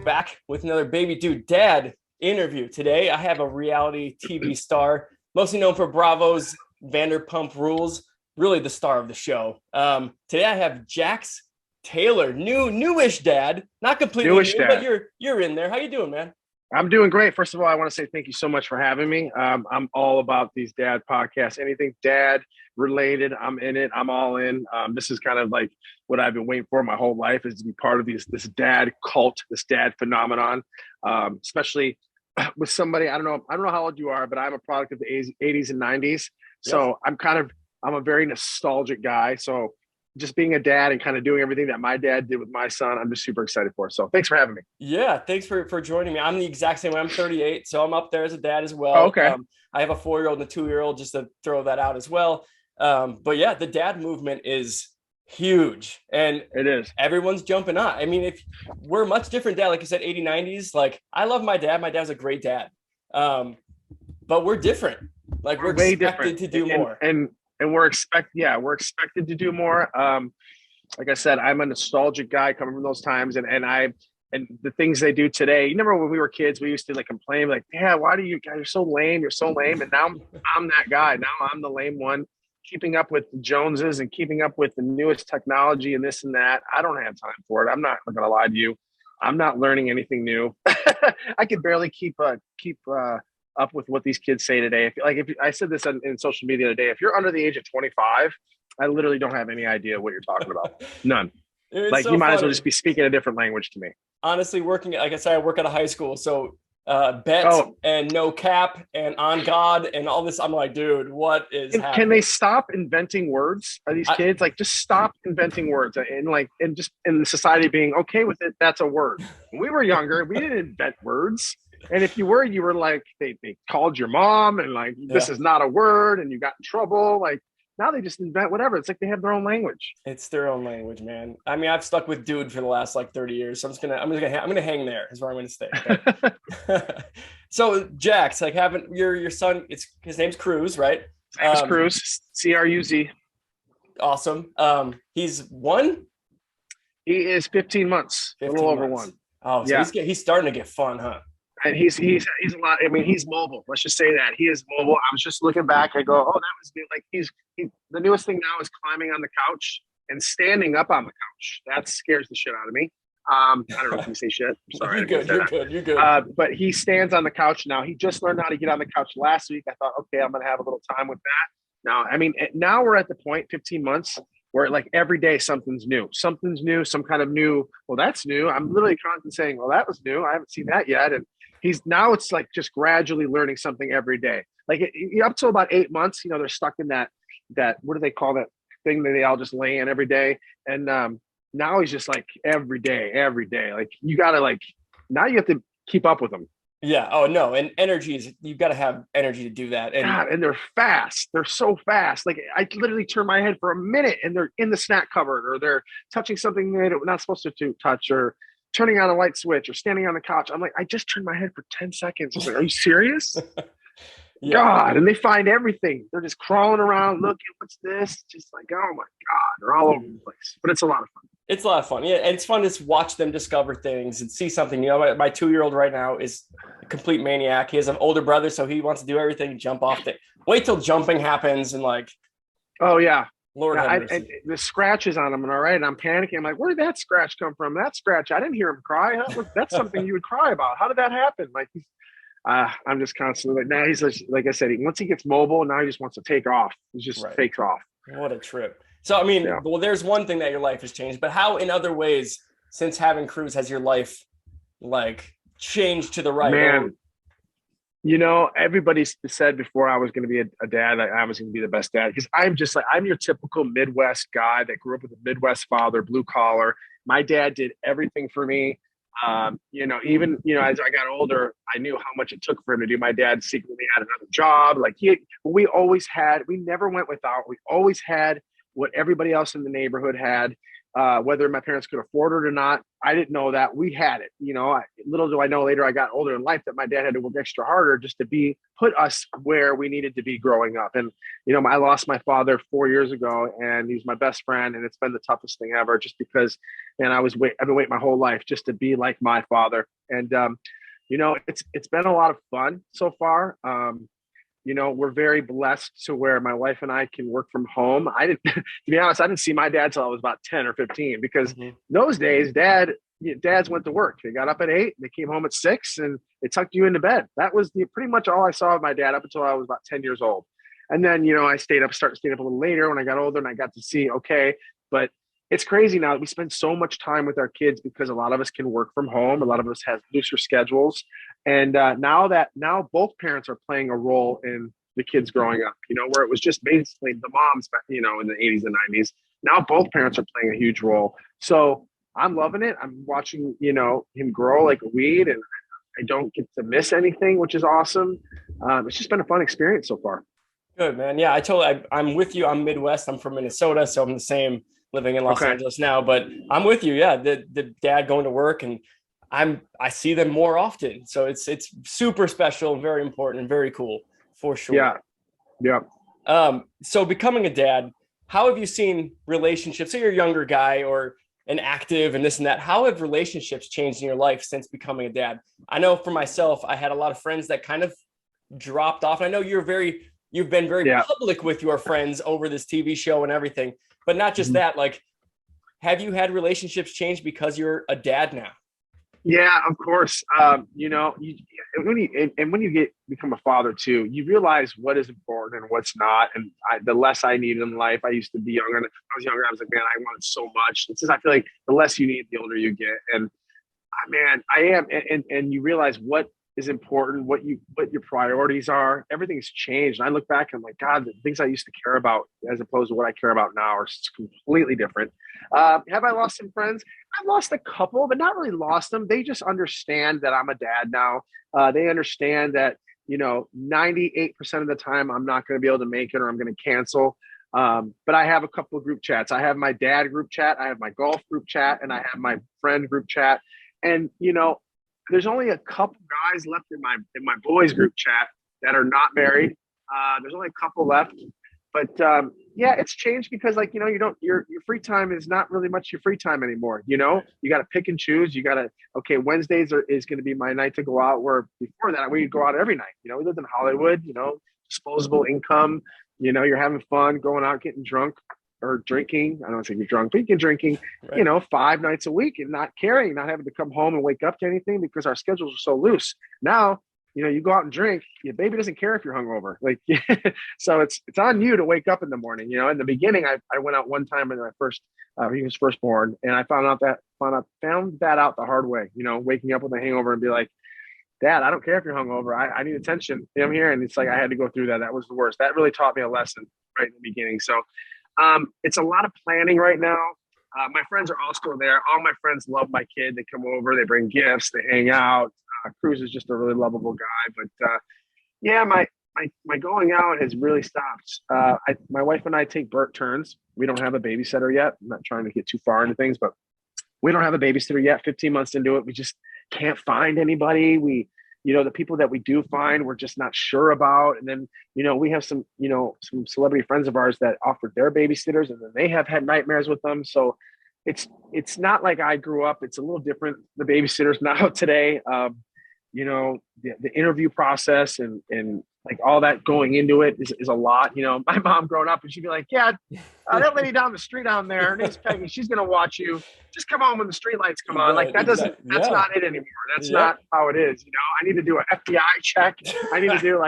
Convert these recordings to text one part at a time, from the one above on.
back with another Baby Dude Dad interview. Today, I have a reality TV star, mostly known for Bravo's Vanderpump Rules, really the star of the show. Today, I have Jax Taylor, newish dad, not completely Newish new, dad. but you're in there. How you doing, man? I'm doing great. First of all, I want to say thank you so much for having me. I'm all about these dad podcasts. Anything dad related, I'm in it. I'm all in. This is kind of like what I've been waiting for my whole life, is to be part of this dad cult, this dad phenomenon. Especially with somebody, I don't know how old you are, but I'm a product of the 80s and 90s. So Yes. I'm a very nostalgic guy. So just being a dad and kind of doing everything that my dad did with my son, I'm just super excited for. So thanks for having me. Yeah, thanks for joining me. I'm the exact same way. I'm 38, so I'm up there as a dad as Oh, well. okay. I have a 4-year-old and a 2-year-old, just to throw that out as well. But yeah, the dad movement is huge, and It is. everyone's jumping on. I mean, if we're much different dad, like you said, 80s, 90s. Like, I love my dad. My dad's a great dad. But we're different. Like, we're Way expected different to do more. And we're expected to do more. Like I said, I'm a nostalgic guy coming from those times, and the things they do today. You remember when we were kids, we used to like complain, like, yeah, why do you guys, you're so lame, you're so lame. And now I'm that guy. Now I'm the lame one, keeping up with the Joneses and keeping up with the newest technology and this and that. I don't have time for it. I'm not gonna lie to you. I'm not learning anything new. I could barely keep up with what these kids say today. If I said this in social media today, if you're under the age of 25, I literally don't have any idea what you're talking about. None. It's Like, so you might as well funny. just be speaking a different language to me. Honestly, working, like I said, I work at a high school, so bet Oh, and no cap and on God and all this. I'm like, dude, what is can they happening? stop inventing words? Are these I, kids like, just stop inventing words, and just in society being okay with it? That's a word. When we were younger, we didn't invent words. And if you were like, they called your mom and like, this yeah, is not a word, and you got in trouble. Like, now they just invent whatever. It's like they have their own language. it's their own language, man. I mean, I've stuck with dude for the last like 30 years, so I'm gonna hang there. Is where I'm gonna stay. Okay. So Jax, like, having your son, it's his name's Cruz, right? James Cruz, CRUZ. Awesome. He's one, He is 15 months, a little 15 over months. one. Oh, so Yeah. he's starting to get fun, huh? And he's a lot. I mean, he's mobile. Let's just say that he is mobile. I was just looking back. I go, oh, that was me. Like, the newest thing now is climbing on the couch and standing up on the couch. That scares the shit out of me. I don't know if you say shit. I'm sorry. You're good. You're good. You're good. But he stands on the couch now. He just learned how to get on the couch last week. I thought, okay, I'm going to have a little time with that. Now, I mean, now we're at the point, 15 months, where like every day something's new, some kind of new. Well, that's new. I'm literally constantly saying, well, that was new. I haven't seen that yet. And it's like just gradually learning something every day. Like up to about 8 months, they're stuck in that, what do they call that thing that they all just lay in every day? And now he's just like every day. Like, you got to, like, now you have to keep up with them. Yeah. Oh no. And you've got to have energy to do that. And God, and they're fast. They're so fast. Like, I literally turn my head for a minute and they're in the snack cupboard, or they're touching something they're not supposed to touch, or turning on a light switch, or standing on the couch. I'm like, I just turned my head for 10 seconds. I was like, are you serious? yeah, God. And they find everything. They're just crawling around looking, what's this? Just like, oh my God, they're all over the place. But it's a lot of fun. it's a lot of fun. Yeah. And it's fun to watch them discover things and see something. My 2-year-old right now is a complete maniac. He has an older brother, so he wants to do everything, jump off the, wait till jumping happens. And like, Oh yeah. Lord have mercy. And the scratches on him, and all right, and I'm panicking. I'm like, where did that scratch come from? That scratch, I didn't hear him cry. That's something you would cry about. How did that happen? Like, I'm just constantly like, now he's just, like I said, once he gets mobile, now he just wants to take off. He just Right. takes off. What a trip. So, I mean, Yeah. well, there's one thing that your life has changed, but how in other ways, since having Cruz, has your life like changed to the right? Man, everybody said before I was going to be a dad, I was going to be the best dad, because I'm your typical Midwest guy that grew up with a Midwest father, blue collar. My dad did everything for me. Even as I got older, I knew how much it took for him to do. My dad secretly had another job. Like, we never went without. We always had what everybody else in the neighborhood had. Whether my parents could afford it or not, I didn't know that we had it. Little do I know later I got older in life that my dad had to work extra harder just to put us where we needed to be growing up. And, I lost my father 4 years ago, and he's my best friend. And it's been the toughest thing ever, just because, and I've been waiting my whole life just to be like my father. And, it's been a lot of fun so far. We're very blessed to where my wife and I can work from home. To be honest, I didn't see my dad till I was about 10 or 15, because those days, dads went to work. They got up at 8, they came home at 6, and they tucked you into bed. That was pretty much all I saw of my dad up until I was about 10 years old. And then, I started staying up a little later when I got older, and I got to see, okay, but it's crazy now that we spend so much time with our kids because a lot of us can work from home. A lot of us have looser schedules. And now both parents are playing a role in the kids growing up, where it was just basically the moms, in the 80s and 90s. Now both parents are playing a huge role. So I'm loving it. I'm watching, him grow like a weed, and I don't get to miss anything, which is awesome. It's just been a fun experience so far. Good, man. Yeah, I'm with you. I'm Midwest. I'm from Minnesota, so I'm the same, living in Los Angeles now, but I'm with you. Yeah. The dad going to work, and I see them more often. So it's super special and very important and very cool for sure. Yeah. Yeah. So becoming a dad, how have you seen relationships? Say you're a younger guy or an active and this and that. How have relationships changed in your life since becoming a dad? I know for myself, I had a lot of friends that kind of dropped off. I know you've been very public with your friends over this TV show and everything, but not just that. Like, have you had relationships change because you're a dad now? Yeah, of course. When you become a father too, you realize what is important and what's not. And the less I needed in life, I used to be younger. And I was like, man, I wanted so much. It's just, I feel like the less you need, the older you get. And man, I am. And you realize what is important, what your priorities are. Everything's changed. And I look back and I'm like, God, the things I used to care about as opposed to what I care about now are completely different. Have I lost some friends? I've lost a couple, but not really lost them. They just understand that I'm a dad now. They understand that, 98% of the time I'm not going to be able to make it, or I'm going to cancel. But I have a couple of group chats. I have my dad group chat. I have my golf group chat, and I have my friend group chat. And, there's only a couple guys left in my boys group chat that are not married. There's only a couple left, but it's changed because your free time is not really much your free time anymore. You got to pick and choose. You got to, Wednesdays is going to be my night to go out, where before that we'd go out every night. We lived in Hollywood, disposable income, you're having fun, going out, getting drunk or drinking. I don't want to say you're drunk, but you can drinking, right, 5 nights a week and not caring, not having to come home and wake up to anything because our schedules are so loose. Now, you go out and drink, your baby doesn't care if you're hungover. Like, so it's on you to wake up in the morning. In the beginning, I went out one time when my first, he was first born, and I found that out the hard way, waking up with a hangover and be like, Dad, I don't care if you're hungover. I need attention. I'm here. And it's like, I had to go through that. That was the worst. That really taught me a lesson right in the beginning. So it's a lot of planning right now. My friends are all still there. All my friends love my kid. They come over, they bring gifts, they hang out. Cruz is just a really lovable guy. But my going out has really stopped. My wife and I take turns. We don't have a babysitter yet. I'm not trying to get too far into things, but we don't have a babysitter yet. 15 months into it, we just can't find anybody. The people that we do find, we're just not sure about. And then, we have some celebrity friends of ours that offered their babysitters, and then they have had nightmares with them. So it's not like I grew up. It's a little different. The babysitters now today, the interview process and like all that going into it is a lot. My mom growing up, and she'd be like, yeah, that lady down the street down there, her name's Peggy. She's going to watch you. Just come on when the street lights come on. Like that's not it anymore. That's not how it is. I need to do an FBI check. I need to do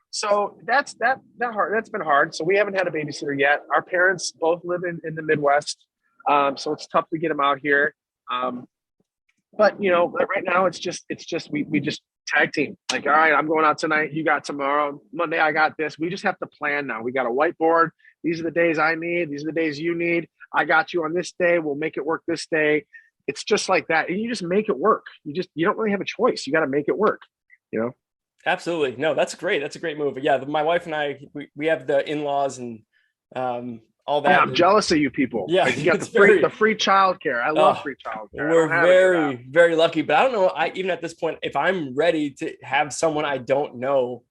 so that's hard. That's been hard. So we haven't had a babysitter yet. Our parents both live in the Midwest. So it's tough to get them out here. But right now it's just we just tag team. Like, all right, I'm going out tonight. You got tomorrow. Monday, I got this. We just have to plan now. We got a whiteboard. These are the days I need. These are the days you need. I got you on this day. We'll make it work this day. It's just like that. And you just make it work. You don't really have a choice. You got to make it work, Absolutely. No, that's great. That's a great move. But yeah, my wife and I, we have the in-laws and all Yeah, that. I'm jealous of you people. Yeah, Like, you got it's the free childcare. I love free childcare. I we're don't have any of that. very, very lucky. But I don't know. Even at this point, if I'm ready to have someone I don't know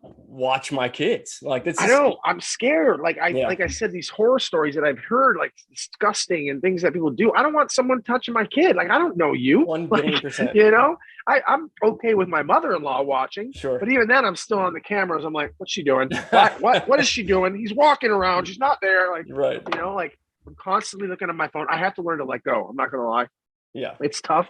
watch my kids, like this I is know. I'm scared. Like yeah, I said, these horror stories that I've heard, like disgusting and things that people do. I don't want someone touching my kid. Like, I don't know you. 1 Like, billion percent. you know, I'm okay with my mother-in-law watching, Sure. but even then, I'm still on the cameras. I'm like, what's she doing? What is she doing? He's walking around. She's not there. Like, Right. you know, like, I'm constantly looking at my phone. I have to learn to let go. I'm not gonna lie. Yeah. It's tough,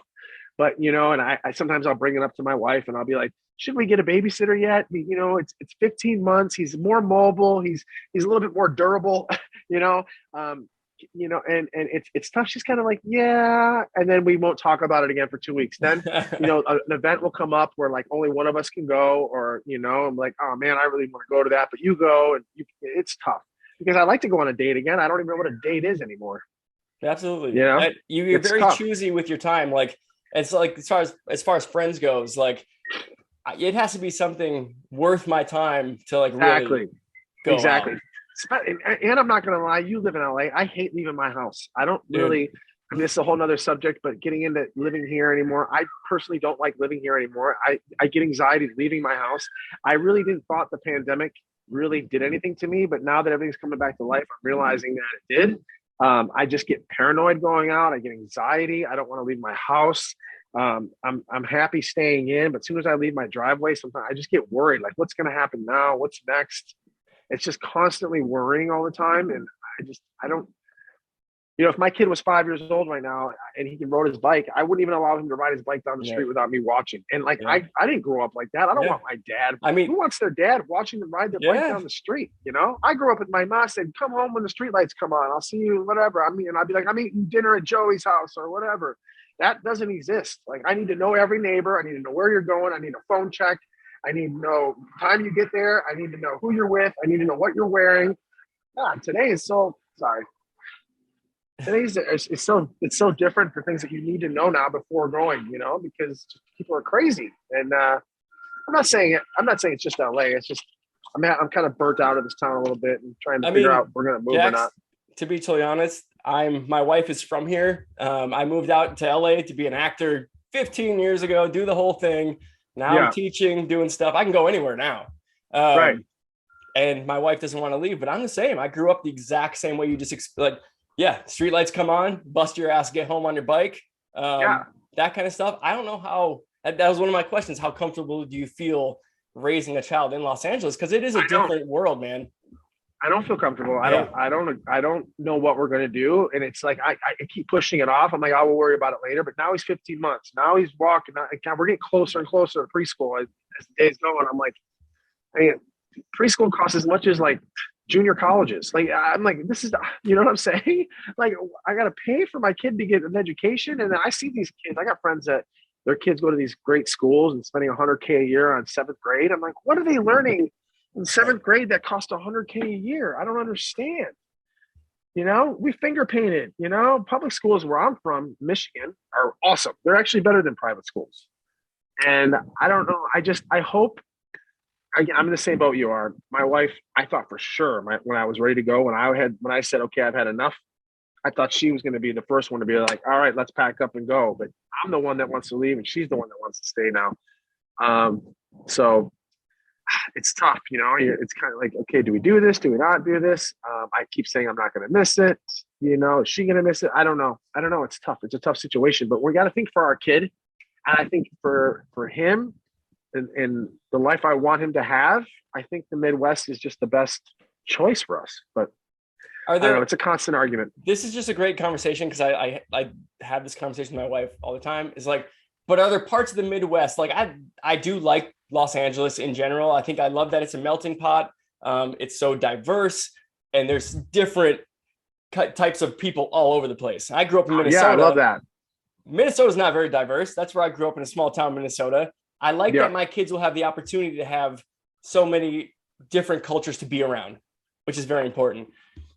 but you know, and I sometimes I'll bring it up to my wife and I'll be like, should we get a babysitter yet? You know, it's 15 months. He's more mobile. He's a little bit more durable, you know. You know, and it's tough. She's kind of like, yeah, and then we won't talk about it again for 2 weeks. Then, you know, an event will come up where like only one of us can go, or you know, I'm like, oh man, I really want to go to that, but you go, and it's tough because I like to go on a date again. I don't even know what a date is anymore. Absolutely. You know, You're it's very tough. choosy with your time. Like it's like as far as friends goes, like it has to be something worth my time to like really go Exactly. out. And I'm not going to lie, you live in LA. I hate leaving my house. I don't really, I mean, this is a whole nother subject, but getting into living here anymore, I personally don't like living here anymore. I get anxiety leaving my house. I really didn't thought the pandemic really did anything to me, but now that everything's coming back to life, I'm realizing that it did. I just get paranoid going out. I get anxiety. I don't want to leave my house. I'm happy staying in, but as soon as I leave my driveway, sometimes I just get worried. Like, what's going to happen now? What's next? It's just constantly worrying all the time. And I don't, you know, if my kid was 5 years old right now and he can ride his bike, I wouldn't even allow him to ride his bike down the street without me watching. And like, I didn't grow up like that. I don't want my dad. I mean, who wants their dad watching them ride their bike down the street? You know, I grew up with my mom said, come home when the street lights come on. I'll see you, whatever. I mean, and I'd be like, I'm eating dinner at Joey's house or whatever. That doesn't exist. Like, I need to know every neighbor. I need to know where you're going. I need a phone check. I need to know the time you get there. I need to know who you're with. I need to know what you're wearing. God, today is so sorry. Today's it's so different for things that you need to know now before going, you know, because people are crazy. And I'm not saying it's just LA. It's just I'm kind of burnt out of this town a little bit and trying to figure out if we're gonna move or not. To be totally honest, my wife is from here. I moved out to LA to be an actor 15 years ago, do the whole thing. Now I'm teaching, doing stuff. I can go anywhere now. Right. And my wife doesn't want to leave, but I'm the same. I grew up the exact same way you just like, street lights come on, bust your ass, get home on your bike. That kind of stuff. I don't know how, that was one of my questions. How comfortable do you feel raising a child in Los Angeles? Because it is a different world, man. I don't feel comfortable. I don't know what we're going to do. And it's like, I keep pushing it off. I'm like, I will worry about it later, but now he's 15 months. Now he's walking. We're getting closer and closer to preschool as the days go. And I'm like, I mean, preschool costs as much as like junior colleges. Like, I'm like, this is, you know what I'm saying? Like, I got to pay for my kid to get an education. And then I see these kids, I got friends that their kids go to these great schools and spending $100K a year on 7th grade. I'm like, what are they learning in 7th grade that cost $100K a year? I don't understand. You know, we finger painted, you know, public schools where I'm from, Michigan, are awesome. They're actually better than private schools. And I don't know. I hope, I'm in the same boat you are. My wife, I thought for sure when I was ready to go, when I said, okay, I've had enough, I thought she was going to be the first one to be like, all right, let's pack up and go. But I'm the one that wants to leave and she's the one that wants to stay now. So it's tough, you know. It's kind of like, okay, do we do this? Do we not do this? I keep saying I'm not going to miss it. You know, is she going to miss it? I don't know. It's tough. It's a tough situation, but we got to think for our kid. And I think for him and the life I want him to have, I think the Midwest is just the best choice for us. But I don't know, it's a constant argument. This is just a great conversation because I have this conversation with my wife all the time. It's like, but are there parts of the Midwest? Like I do like Los Angeles in general. I think I love that it's a melting pot. It's so diverse and there's different types of people all over the place. I grew up in Minnesota. Yeah, I love that. Minnesota's not very diverse. That's where I grew up, in a small town, Minnesota. I like that my kids will have the opportunity to have so many different cultures to be around, which is very important.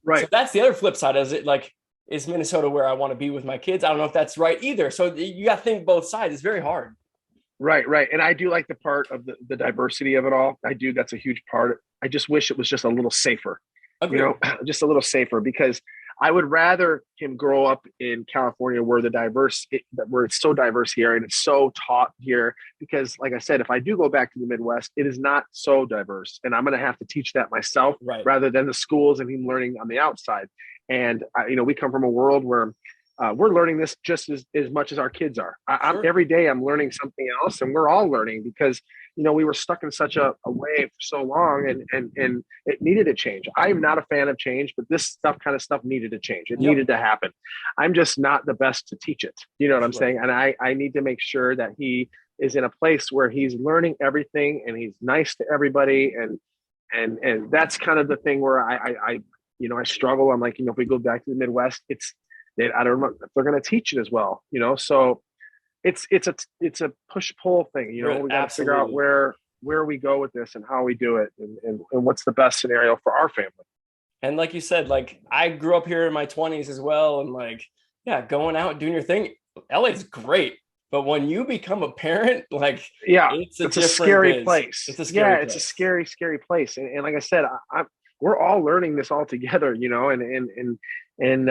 Right. So that's the other flip side. Is Minnesota where I want to be with my kids? I don't know if that's right either. So you got to think both sides. It's very hard. Right. And I do like the part of the diversity of it all. I do. That's a huge part. I just wish it was just a little safer. Agreed. just a little safer, because I would rather him grow up in California where where it's so diverse here and it's so taught here. Because, like I said, if I do go back to the Midwest, it is not so diverse, and I'm going to have to teach that myself Right. rather than the schools and him learning on the outside. And we come from a world where we're learning this just as much as our kids are. Sure. Every day I'm learning something else, and we're all learning because we were stuck in such a way for so long, and it needed to change. I am not a fan of change, but this kind of stuff needed to change. It needed to happen. I'm just not the best to teach it. You know what I'm saying? And I need to make sure that he is in a place where he's learning everything and he's nice to everybody. And that's kind of the thing where I struggle. I'm like, if we go back to the Midwest, I don't know if they're going to teach it as well, so it's a push pull thing. We got to figure out where we go with this and how we do it, and what's the best scenario for our family. And like you said, like I grew up here in my 20s as well, and like, yeah, going out doing your thing, LA's great. But when you become a parent, like, it's a scary place. It's a scary place. It's a scary, scary place. And like I said, we're all learning this all together, and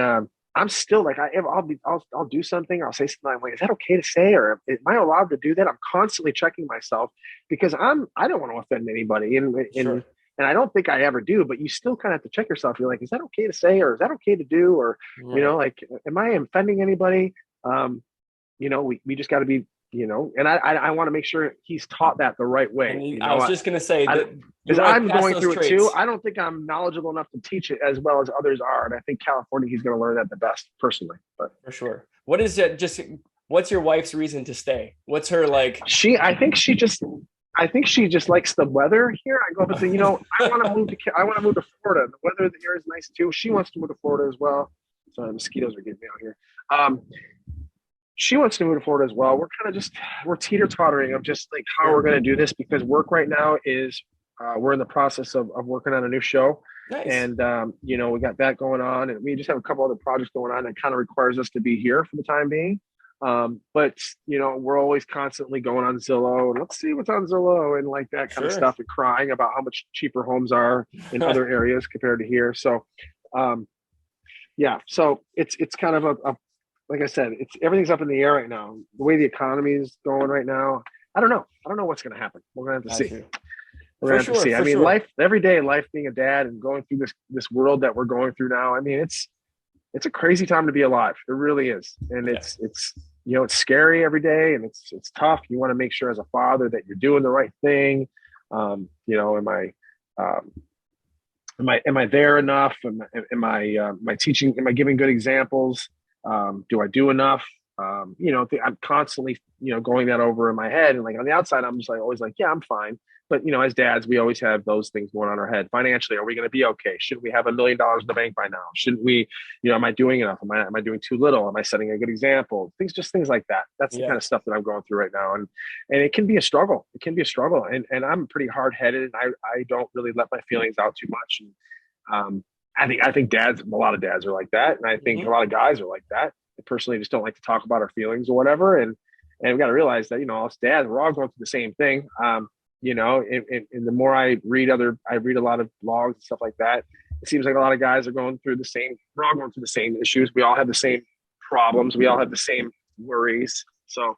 I'm still like, I'll do something. I'll say something. I'm like, is that okay to say? Or am I allowed to do that? I'm constantly checking myself because I don't want to offend anybody. And I don't think I ever do, but you still kind of have to check yourself. You're like, is that okay to say? Or is that okay to do? Or, like, am I offending anybody? We just got to be, and I want to make sure he's taught that the right way. I was just going to say that because I'm going through it too. I don't think I'm knowledgeable enough to teach it as well as others are. And I think California, he's going to learn that the best personally, but for sure. What's your wife's reason to stay? What's her like? I think she just likes the weather here. I go, but I want to move to Florida. The weather here is nice too. She wants to move to Florida as well. Sorry, mosquitoes are getting me out here. She wants to move to Florida as well. We're kind of we're teeter-tottering of just like how we're going to do this, because work right now is we're in the process of working on a new show. Nice. And we got that going on, and we just have a couple other projects going on that kind of requires us to be here for the time being. But we're always constantly going on Zillow and let's see what's on Zillow and like that kind of stuff, and crying about how much cheaper homes are in other areas compared to here. So so it's kind of a like I said, everything's up in the air right now. The way the economy is going right now, I don't know what's going to happen. We're going to have to see. We're going to have to see. I mean, life every day, life being a dad and going through this world that we're going through now. I mean, it's a crazy time to be alive. It really is, and it's it's scary every day, and it's tough. You want to make sure as a father that you're doing the right thing. Am I there enough? Am I teaching? Am I giving good examples? Do I do enough? I'm constantly, going that over in my head, and like on the outside, I'm just like always like, yeah, I'm fine. But as dads, we always have those things going on in our head. Financially, are we going to be okay? Should we have $1 million in the bank by now? Shouldn't we? Am I doing enough? Am I doing too little? Am I setting a good example? Things like that. That's the kind of stuff that I'm going through right now, and it can be a struggle. It can be a struggle, and I'm pretty hard headed, and I don't really let my feelings out too much. And I think a lot of dads are like that, and I think a lot of guys are like that. I personally just don't like to talk about our feelings or whatever, and we got to realize that us dads, we're all going through the same thing. And the more I read a lot of blogs and stuff like that, it seems like a lot of guys are going through we're all going through the same issues. We all have the same problems. We all have the same worries. So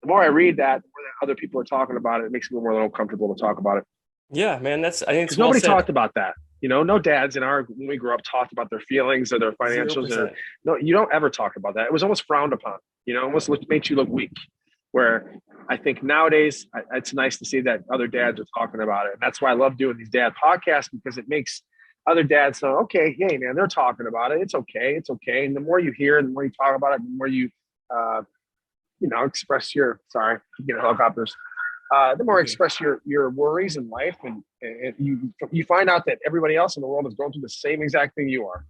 the more I read that, the more that other people are talking about it, it makes me more comfortable to talk about it. Yeah, man, I think because nobody talked about that. No dads when we grew up talked about their feelings or their financials. No, you don't ever talk about that. It was almost frowned upon. Almost made you look weak. Where I think nowadays it's nice to see that other dads are talking about it, and that's why I love doing these dad podcasts, because it makes other dads know, okay, hey man, they're talking about it. It's okay. And the more you hear, and the more you talk about it, the more you express helicopters. The more express your worries in life, and you find out that everybody else in the world is going through the same exact thing you are.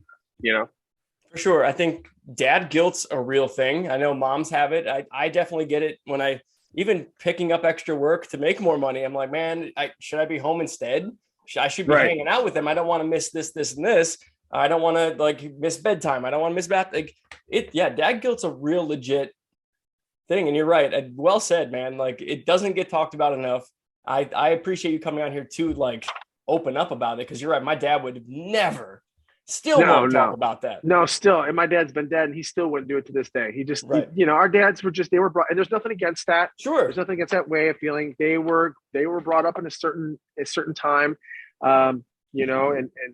For sure. I think dad guilt's a real thing. I know moms have it. I definitely get it when even picking up extra work to make more money. I'm like, man, should I be home instead? I should be hanging out with them. I don't want to miss this, and this. I don't want to miss bedtime. I don't want to miss bath. Dad guilt's a real legit thing. And you're right. Well said, man. It doesn't get talked about enough. I appreciate you coming on here too. open up about it. Cause you're right. My dad would still No, won't talk no, about that. no. Still, and my dad's been dead, and he still wouldn't do it to this day. Right. Our dads were they were brought, and there's nothing against that. There's Sure. nothing against that way of feeling. They were brought up in a certain time, and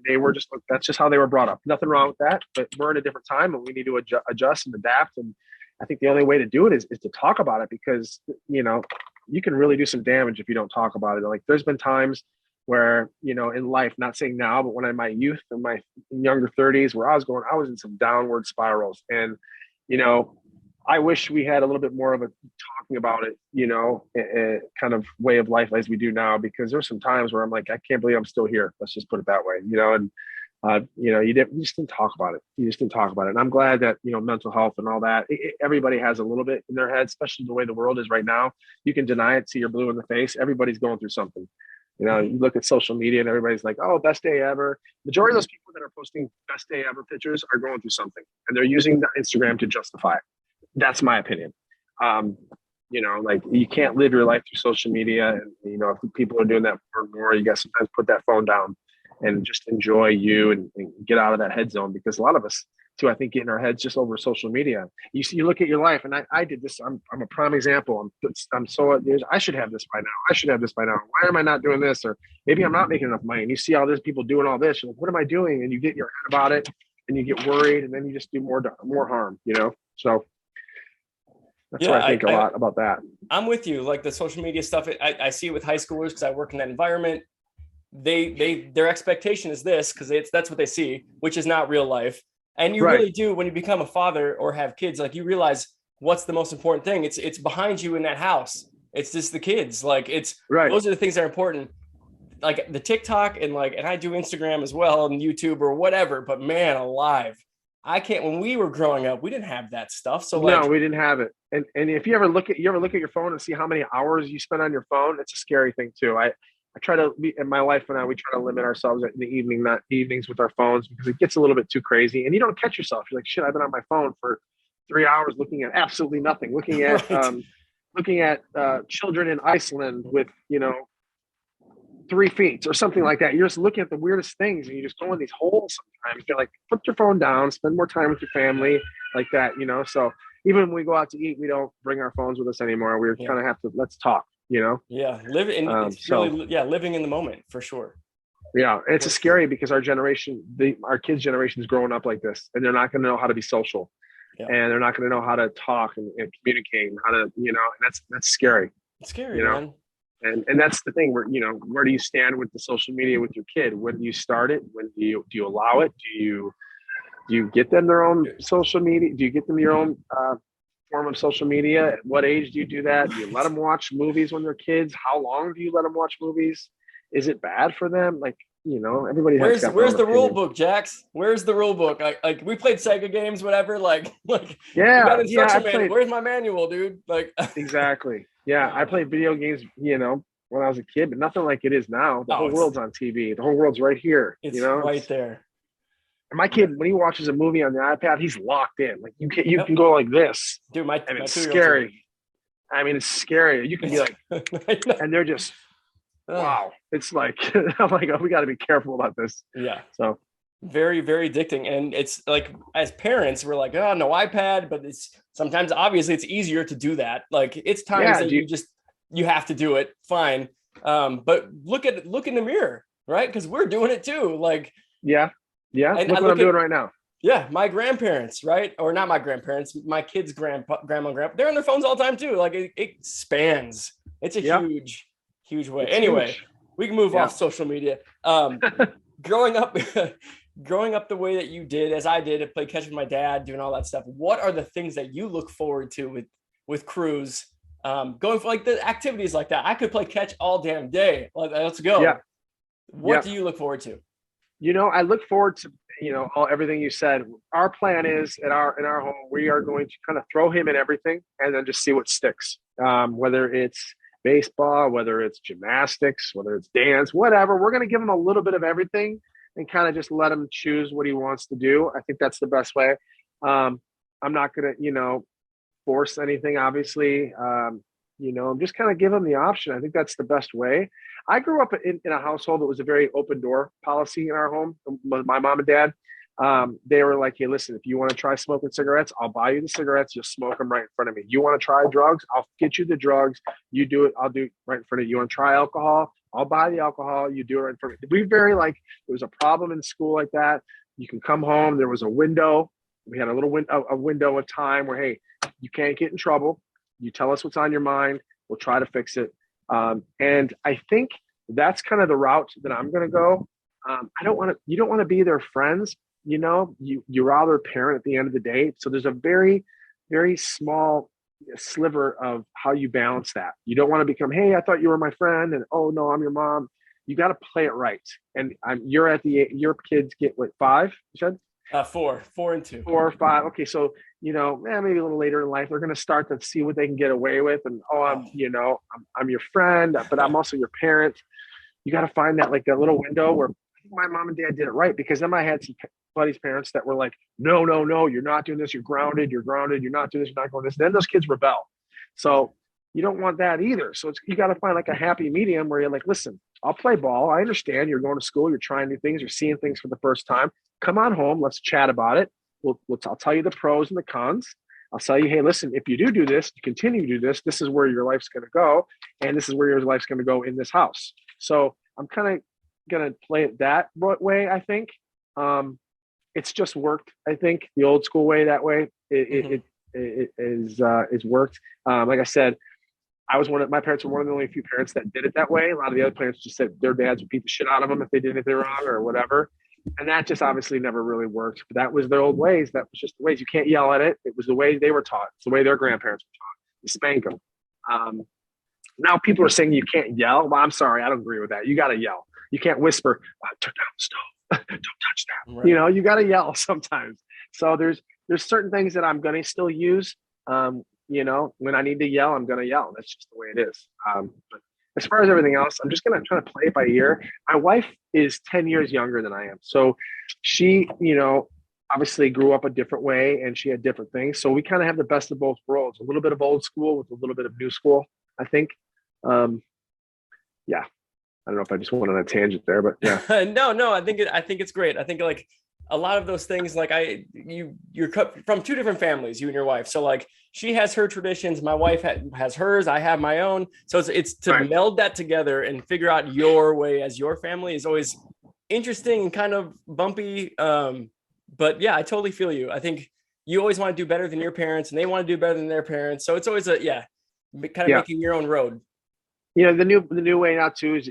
they were just, that's just how they were brought up. Nothing wrong with that, but we're in a different time, and we need to adjust and adapt. And I think the only way to do it is to talk about it, because you can really do some damage if you don't talk about it. Like, there's been times where, in life, not saying now, but when in my youth and my younger 30s, where I was in some downward spirals. And, I wish we had a little bit more of a talking about it, a kind of way of life as we do now, because there's some times where I'm like, I can't believe I'm still here. Let's just put it that way, and you just didn't talk about it. You just didn't talk about it. And I'm glad that, mental health and all that, everybody has a little bit in their head, especially the way the world is right now. You can deny it till you're blue in the face. Everybody's going through something. You look at social media and everybody's like, oh, best day ever. Majority of those people that are posting best day ever pictures are going through something, and they're using the Instagram to justify it. That's my opinion. Like, you can't live your life through social media. And, if people are doing that more and more, you got to sometimes put that phone down and just enjoy you, and get out of that head zone, because a lot of us too, I think, get in our heads just over social media. You look at your life, and I did this. I'm a prime example. I should have this by now. I should have this by now. Why am I not doing this? Or maybe I'm not making enough money. And you see all these people doing all this. You're like, what am I doing? And you get in your head about it, and you get worried, and then you just do more harm. So that's what I think a lot about that. I'm with you. Like, the social media stuff, I see it with high schoolers, because I work in that environment. Their expectation is this, because that's what they see, which is not real life. And you really do, when you become a father or have kids, like, you realize what's the most important thing. It's behind you in that house. It's just the kids. Like, those are the things that are important. Like the TikTok and I do Instagram as well, and YouTube or whatever. But man alive, I can't. When we were growing up, we didn't have that stuff. So no, we didn't have it. And if you ever look at your phone and see how many hours you spend on your phone, it's a scary thing too. I try to be, and my wife and I, we try to limit ourselves in the evening, not evenings, with our phones, because it gets a little bit too crazy, and you don't catch yourself. You're like, shit, I've been on my phone for 3 hours looking at absolutely nothing, looking at children in Iceland with 3 feet or something like that. You're just looking at the weirdest things, and you just go in these holes sometimes. You're like, put your phone down, spend more time with your family, like that. So even when we go out to eat, we don't bring our phones with us anymore. We kind of have to, let's talk. Living in the moment, for sure. Yeah, and it's scary, because our generation, our kids' generation is growing up like this, and they're not going to know how to be social, and they're not going to know how to talk and communicate, and how to, and that's scary. It's scary, man. And that's the thing, where do you stand with the social media with your kid? When do you start it? When do you allow it? Do you get them their own social media? Do you get them your own form of social media? At what age do you do that? Do you let them watch movies when they're kids? How long do you let them watch movies? Is it bad for them? Like, everybody has. Where's the rule book, Jax? Where's the rule book? Like we played Sega games, whatever. Like where's my manual, dude? Like exactly. Yeah, I played video games, when I was a kid, but nothing like it is now. The whole world's on TV. The whole world's right here. It's right there. And my kid, when he watches a movie on the iPad, he's locked in. Like, you can go like this, dude. And it's scary. I mean, it's scary. You can be like, and they're just, wow. It's like, I'm like, oh, we got to be careful about this. Yeah. So very, very addicting. And it's like, as parents, we're like, oh, no iPad, but it's sometimes, obviously, it's easier to do that. Like, it's times that you have to do it. Fine. But look in the mirror, right? Because we're doing it too. Like, yeah. And look what I'm doing right now. Yeah, my grandparents, right? Or not my grandparents, my kids' grandma, grandpa. They're on their phones all the time too. Like, it spans. It's a huge way. Anyway, we can move off social media. Growing up the way that you did, as I did, play catch with my dad, doing all that stuff. What are the things that you look forward to with Cruz? Going for like the activities like that. I could play catch all damn day. Let's go. Yeah. What do you look forward to? I look forward to, everything you said. Our plan is in our home, we are going to kind of throw him in everything and then just see what sticks. Whether it's baseball, whether it's gymnastics, whether it's dance, whatever, we're going to give him a little bit of everything and kind of just let him choose what he wants to do. I think that's the best way. I'm not going to, force anything, obviously. just kind of give them the option. I think that's the best way. I grew up in a household that was a very open door policy in our home. My mom and dad, they were like, hey, listen, if you want to try smoking cigarettes, I'll buy you the cigarettes. You'll smoke them right in front of me. You want to try drugs? I'll get you the drugs. You do it. I'll do it right in front of you. You want to try alcohol? I'll buy the alcohol. You do it right in front of me. We very there was a problem in school like that. You can come home. There was a window. We had a little window of time where, hey, you can't get in trouble. You tell us what's on your mind. We'll try to fix it. And I think that's kind of the route that I'm going to go. You don't want to be their friends. You're all their parent at the end of the day. So there's a very, very small sliver of how you balance that. You don't want to become, hey, I thought you were my friend. And, oh no, I'm your mom. You got to play it right. And your kids get what, 5, you said? 4 and 2. 4 or 5. Okay. So, maybe a little later in life, they're going to start to see what they can get away with. And, I'm your friend, but I'm also your parent. You got to find that little window where I think my mom and dad did it right, because then I had some buddies' parents that were like, no, you're not doing this. You're grounded. You're not doing this. You're not going this. Then those kids rebel. So you don't want that either. So you got to find a happy medium where you're like, listen, I'll play ball. I understand you're going to school. You're trying new things. You're seeing things for the first time. Come on home. Let's chat about it. I'll tell you the pros and the cons. I'll tell you, hey, listen, if you do this, you continue to do this, this is where your life's going to go. And this is where your life's going to go in this house. So I'm kind of going to play it that way, I think. It's just worked. I think the old school way, that way, it is worked. Like I said, my parents were one of the only few parents that did it that way. A lot of the other parents just said their dads would beat the shit out of them if they did anything wrong or whatever. And that just obviously never really worked. But that was their old ways. That was just the ways. You can't yell at it. It was the way they were taught. It's the way their grandparents were taught. You spank them. Now people are saying you can't yell. Well, I'm sorry. I don't agree with that. You got to yell. You can't whisper, turn down the stove. Don't touch that. Right. You got to yell sometimes. So there's certain things that I'm going to still use. When I need to yell, I'm going to yell. That's just the way it is. But as far as everything else, I'm just going to try to play it by ear. My wife is 10 years younger than I am. So she, obviously grew up a different way and she had different things. So we kind of have the best of both worlds, a little bit of old school with a little bit of new school, I think. Yeah. I don't know if I just went on a tangent there, but yeah. No, I think it's great. I think a lot of those things, you're cut from 2 different families, you and your wife. So she has her traditions, my wife has hers, I have my own. So it's to right. meld that together and figure out your way as your family is always interesting and kind of bumpy. But yeah, I totally feel you. I think you always want to do better than your parents and they want to do better than their parents. So it's always making your own road. The new way now too is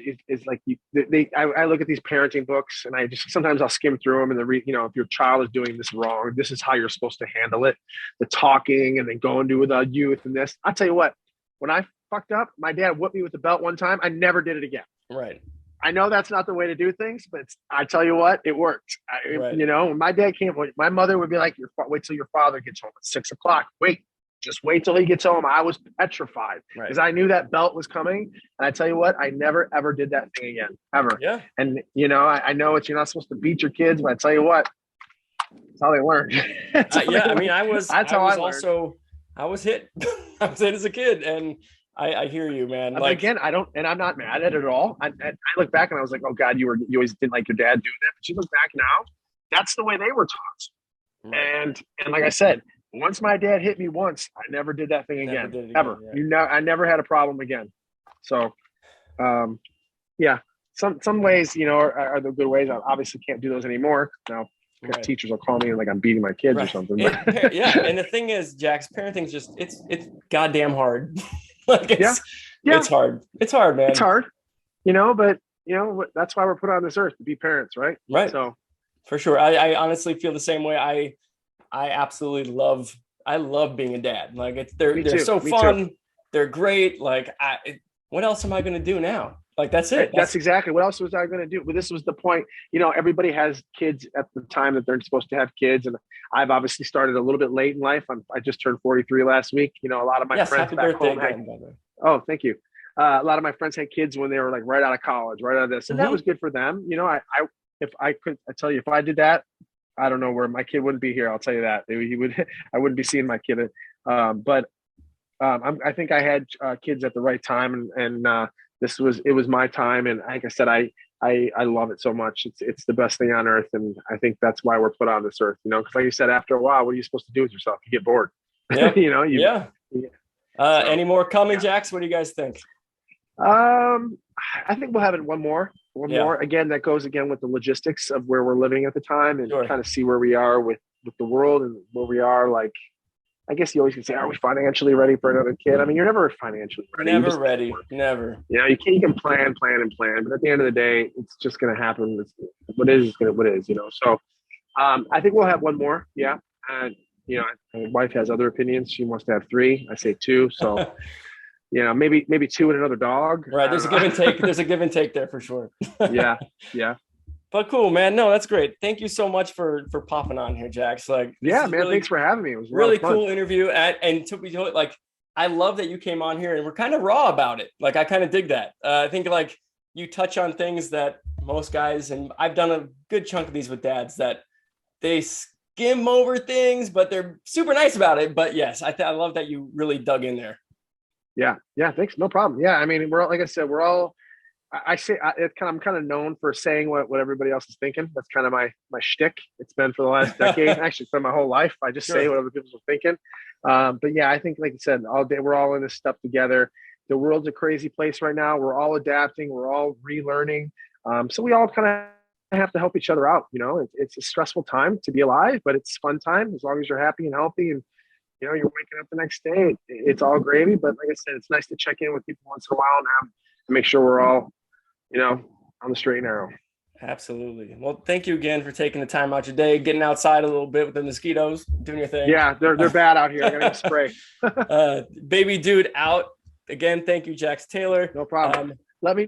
I look at these parenting books and sometimes I'll skim through them and if your child is doing this wrong, this is how you're supposed to handle it. The talking and then going to the youth and this. I'll tell you what, when I fucked up, my dad whipped me with the belt one time. I never did it again. Right. I know that's not the way to do things, but I tell you what, it worked. Right. When my dad came, my mother would be like, wait till your father gets home at 6 o'clock. Just wait till he gets home. I was petrified because I knew that belt was coming. And I tell you what, I never, ever did that thing again, ever. Yeah. And, I know you're not supposed to beat your kids, but I tell you what, that's how they learn. I was hit. I was hit as a kid and I hear you, man. Again, I'm not mad at it at all. I look back and I was like, oh God, you always didn't like your dad doing that. But you look back now, that's the way they were taught. Right. And like I said, once my dad hit me once, I never did that thing again, ever. Yeah. I never had a problem again. So, some ways, are the good ways. I obviously can't do those anymore. Now, right. Teachers will call me and I'm beating my kids or something. And the thing is, Jax, parenting's just, it's goddamn hard. It's hard. It's hard, man. It's hard, but that's why we're put on this earth, to be parents, right? Right. So for sure. I honestly feel the same way. I absolutely love being a dad. They're so fun. They're great. What else am I going to do now? That's it. That's exactly. What else was I going to do? But this was the point. Everybody has kids at the time that they're supposed to have kids. And I've obviously started a little bit late in life. I just turned 43 last week. A lot of my friends back home oh, thank you. A lot of my friends had kids when they were right out of college, right out of this. And that was good for them. I tell you, if I did that, I don't know where my kid wouldn't be here. I'll tell you that I wouldn't be seeing my kid. But I think I had kids at the right time, and it was my time. And like I said, I love it so much. It's the best thing on earth, and I think that's why we're put on this earth. You know, because like you said, after a while, what are you supposed to do with yourself? You get bored. Yep. You know, Yeah. yeah. Any more coming, Yeah. Jax? What do you guys think? I think we'll have it one more. Yeah. More. Again, that goes again with the logistics of where we're living at the time, and Sure. kind of see where we are with the world and where we are. Like, I guess you always can say, are we financially ready for another kid? I mean, you're never financially ready. Never ready. Never. You know, you can plan, but at the end of the day, it's just going to happen. What is what is, you know? So, I think we'll have one more. Yeah. And, you know, my wife has other opinions. She wants to have three. I say two. So, you know, maybe two and another dog. Right. There's a give and take. There's a give and take there for sure. Yeah. Yeah. But cool, man. No, that's great. Thank you so much for popping on here, Jax. Like, yeah, man. really, thanks for having me. It was really cool interview. And to be like, I love that you came on here and we're kind of raw about it. Like, I kind of dig that. I think like you touch on things that most guys, and I've done a good chunk of these with dads, that they skim over things, but they're super nice about it. But yes, I love that you really dug in there. Yeah. Yeah. Thanks. No problem. Yeah. I mean, like I said, we're all, I'm kind of known for saying what everybody else is thinking. That's kind of my shtick. It's been for the last decade, actually for my whole life. I just say what other people are thinking. But yeah, I think, like you said, all day, we're all in this stuff together. The world's a crazy place right now. We're all adapting. We're all relearning. So we all kind of have to help each other out. You know, it's a stressful time to be alive, but it's a fun time as long as you're happy and healthy, and you know, you're waking up the next day. It's all gravy. But like I said, it's nice to check in with people once in a while and make sure we're all, you know, on the straight and narrow. Absolutely. Well, thank you again for taking the time out your day, getting outside a little bit with the mosquitoes, doing your thing. Yeah, they're bad out here. I gotta spray. Baby dude out. Again, thank you, Jax Taylor. No problem. Let me